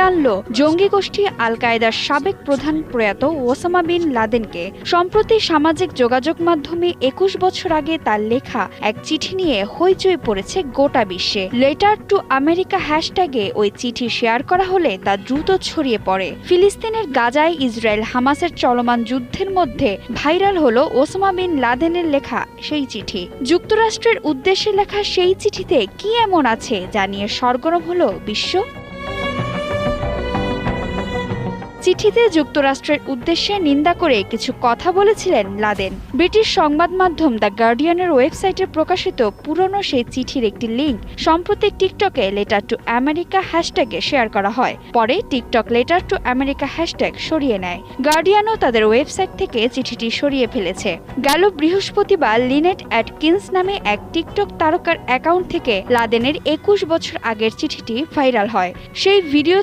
আনল জঙ্গি গোষ্ঠী আল কায়েদার সাবেক প্রধান প্রয়াত ওসামা বিন লাদেনকে। সম্প্রতি সামাজিক যোগাযোগ মাধ্যমে ২১ বছর আগে তার লেখা এক চিঠি নিয়ে হইচই পড়েছে গোটা বিশ্বে। লেটার টু আমেরিকা হ্যাশট্যাগে ওই চিঠি শেয়ার করা হলে তা দ্রুত ছড়িয়ে পড়ে। ফিলিস্তিনের গাজায় ইসরায়েল হামাসের চলমান যুদ্ধের মধ্যে ভাইরাল হলো ওসামা বিন লাদেনের লেখা সেই চিঠি। যুক্তরাষ্ট্রের উদ্দেশ্যে লেখা সেই চিঠিতে কি এমন আছে যা নিয়ে সরগরম হলো বিশ্ব? চিঠিতে যুক্তরাষ্ট্রের উদ্দেশ্যে নিন্দা করে কিছু কথা বলেছিলেন লাদেন। ব্রিটিশ সংবাদ মাধ্যম দ্য গার্ডিয়ানের ওয়েবসাইটে প্রকাশিত পুরনো সেই চিঠির একটি লিঙ্ক সম্প্রতি টিকটকে লেটার টু আমেরিকা হ্যাশট্যাগে শেয়ার করা হয়। পরে TikTok letter to America hashtag সরিয়ে নেয়। গার্ডিয়ানও তাদের ওয়েবসাইট থেকে চিঠিটি সরিয়ে ফেলেছে। গেল বৃহস্পতিবার লিনেট অ্যাটকিন্স নামে এক টিকটক তারকার অ্যাকাউন্ট থেকে লাদেনের ২১ বছর আগের চিঠিটি ভাইরাল হয়। সেই ভিডিও